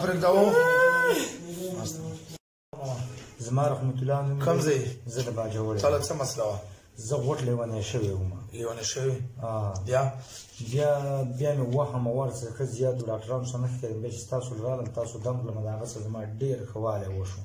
پرېږدو. زما رحمت الله نوم کوم ځای؟ زه د باجوړ یم. تاله څه مسله وه؟ زه غوټ لیونی شوی وم. لیونی شوی؟ بیا مې وهم او ورڅخه ښه زیات و ډاکټرانو سره نه ښه کېدم. بیا چې تاسو رالم تاسو دم کړم د هغه څه زما ډېر ښه والی وشو.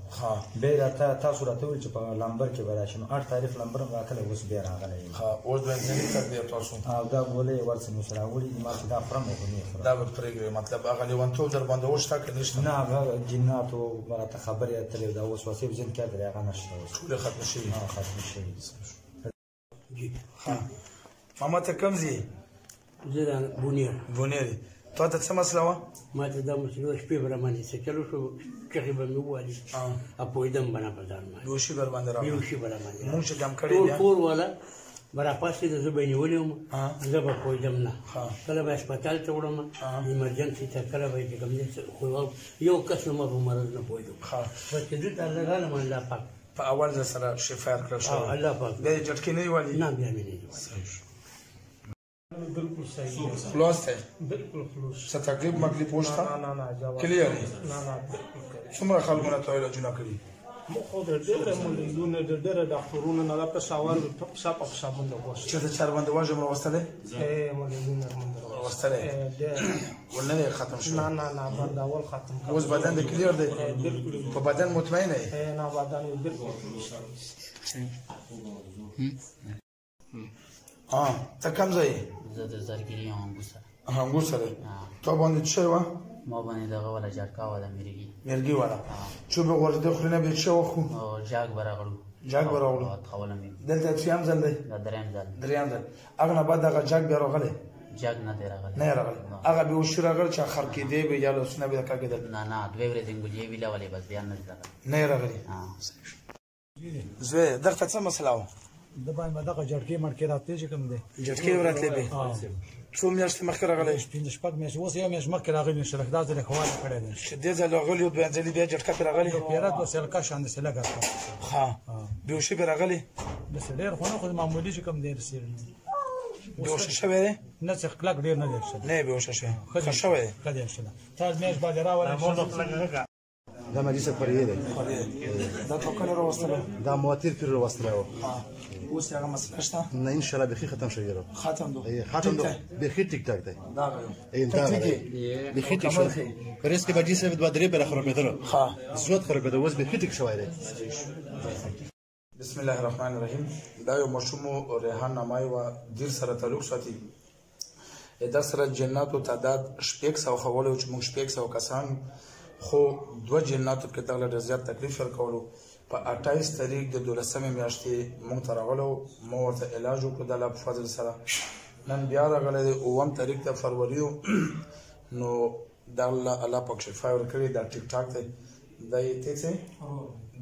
بیا یې راته تاسو راته وویل چې په لمبر کې به راشم. 8 تاریخ لمبر م راغلی اوس بیا راغلی یم. اوس به انساني تربیه تاسو او دا ګولۍ یې ورڅه مې سره راوړي دي. ما چې دا خورم خو نه یې خورم. دا به پرېږدئ مطلب هغه لیونتوب در باندې وشته که نشته؟ نه هغه جناتو راته خبرې اترې دا وسوسې په ذهن کې اترې هغه نشته اوس. ټولې ختمې شوي؟ ختمې شوي. ماما ته کوم ځای؟ زه د بونیر. تا ته څه مسله وه؟ ما ته دا مسله وه شپې به راباندې څه چلو شو چغې به مې ووالي او پوهېدم به نه په ځان باندې بیهوشي به راباندې راغله. بیهوشي به راباندې مونږ چې دم کړی ټول کور والا به راپاڅېده زه به یې نیولی وم زه به پوهېدم نه. کله به هسپتال ته وړم ایمرجنسي ته کله به یې چې کوم دی خو یو کس نه ما په مرض نه پوهېدم بس چې دلته الله رالم الله پاک په اول ځل سره شفا یې کړل شوی. الله پاک بیا یې جټکې نه یې والي؟ نه بیا مې نه دي والي. بالکل صحیح خلاص دی؟ بالکل خلاص. څه تکلیف مکلیف وشته؟ نه کلیر نه بالکل. څومره خلکو نه تا علاجونه کړي؟ خو د ډېره ملیونه د ډېره ډاکټرونو نه دا پېښور پښه په پښه باندې وشته. چېرته چاربندي واژه مې راوستلی؟ ملیونه باندې راوستلی ول نه دی ختم شوی؟ نه بندول ختم کړ. اوس بدن د کلیر دی؟ بالکل. په بدن مطمئنه یې؟ نه بدن بالکل. ته کوم ځای یې؟ زه د زرګري یم انګور سره. انګور سره؟ تا باندې څه شوی وه؟ ما باندې دغه والا جټکا وه د میرګي. میرګي والا چوبې غورځېدې خولې نه بیا څه وخورو؟ جاګ به راغلو. جاګ به راغلو؟ خوله مې دلته څویم ځل دی؟ دا درېیم ځل. درېیم ځل. هغه نه بعد هغه جاګ بیا راغلی؟ جاګ نه دی راغلی. نه یې راغلی. هغه بېهوشي راغلی چې خر کېدی به یا لاسونه به یې کږېدل؟ نه 2 ورځې ګولیې ویلولې بس بیا نه دی راغلی. نه یې راغلی. زوی درته څه مسله وه؟ د باندې دغه جټکې مټکې راتلې چې کوم دی جټکې ورتلې بې؟ څو میاشتې مخکې راغلی؟ 5 میاشتې اوس یو میاشت مخکې راغلی نو شرک دا ځل ښه والی کړی دی چې دې ځل راغلی و دویم ځلې بیا جټکه پرې راغلې؟ پیرات بس هلکه شاندې لږه ښه بېهوشي پرې راغلې؟ بس ډېر خو نه خو معمولي چې کوم دی بېهوشه شوی دی؟ نه چې کلک ډېر نه دی نه یې بېهوشه شوی ښه شوی دی؟ ښه دی انشاءالله تا میاشت بعد راولی دا مریض خورېدی دی. دا تا کله راوستلی؟ دا ما تېر پېر راوستلی و. اوس هغه مسله شته؟ نه انشاءالله بیخي ختم شوی دی. ختم دو؟ ختم دو بیخي ټیک ټاک دی. دغه یو بیخي ټیک شوی. پرېس کې بجې صاحب 2-3 بېله خرابېدلو. زیات خرابېده اوس بیخي ټیک شوی دی. بسم الله الرحمن الرحیم. دا یو ماشوم ریحان نامه وه دیر سره تعلق ساتي. در سره جناتو تعداد 600 ښوولی و چې موږ 600 کسان خو 2 جناتو کې دغه ډېر زیات تکلیف ورکولو. په 28 تاریخ د 12مې میاشتې موږ ته راغلی و. ما ورته علاج وکړو د الله په فضل سره. نن بیا راغلی دی 9 تاریخ د فروری و. نو دا الله پاک شفا یې ورکړې. دا ټیک ټاک دی. دا یې ته څه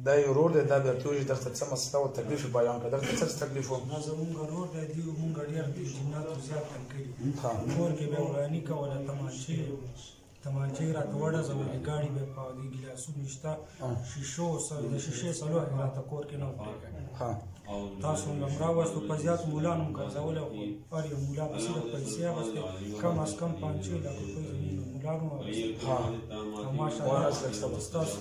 دا یې ورور دی. دا بیا ته وایي درته څه مسله وه تکلیف یې بیان کړه. درته څه تکلیف و؟ دا زمونږ ورور دی. مونږ ډېر جناتو زیات تنګ کړي. کور کې به وراني کوله تمانچې راته وډزولې ګاډي به په دې ګیلاسونو شته شیشو د شیشې څلور راته کور کې نه وکړې. تاسو هم راوستو په زیات مولان هم ګرځولی خو هر یو مولا به صرف پیسې اخېستې کم از کم 5-6 لک روپۍ زموږ مولان واخېستې. ماشاءالله ستاسو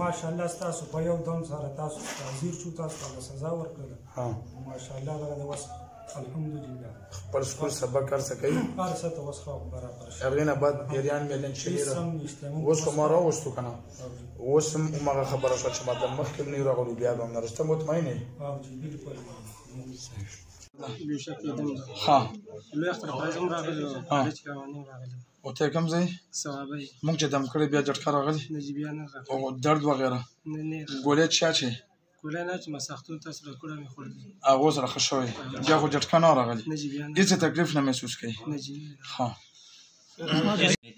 ماشاءالله ستاسو په یو دم سره تاسو حاضر شو. تاسو ته سزا ورکړله ماشاءالله. دغه د وس الحمدلله خپل سکول سبق هر څه کوي. هر څه ته وس خو برابر شي. هغې نه بعد پیریان میلن شوي اوس خو ما راوستو که نه اوس هم هماغه خبره شوه چې ما د مخکې هم نه یو راغلو بیا به هم نه رسته مطمئن یې؟ بالکل. ښه لوی اختر فایز هم راغلی و. کالج قوانین راغلی و. او ته کوم ځای؟ ثوابی. موږ چې دم کړی بیا جټکه راغلې؟ نه جی بیا نه راغلی. او درد وغیره؟ نه ګولۍ چا چې ګولۍ نه چې ما ساختون تاسو راکړه مې خوړلې هغو سره ښه شوی بیا خو جټکه نه راغلې؟ نه جی بیا نه. هېڅ تکلیف نه محسوس کوي؟ نه جی. ښه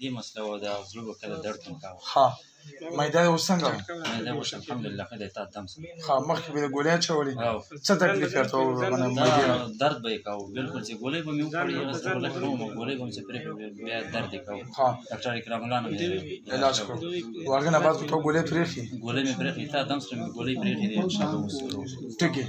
دې مسله وه د زړه به کله درد هم کاوه. ښه معده یې اوس څنګه وه؟ معده اوس الحمدلله ښه دی. تا دم سم. ښه مخکې به یې ګولۍ اچولې څه تکلیف یې ورته درد به یې کاوه بلکل چې ګولۍ به مې وخوړې هغه څه ګولۍ کوم ګولۍ به مې چې پرېښې بیا درد یې کاوه. ډاکټر اکرام الله نه مې علاج کړو. و هغې نه بعد خو ته ګولۍ پرېښې؟ ګولۍ مې پرېښې. تا دم سره مې ګولۍ پرېښې دي. ټیک یې.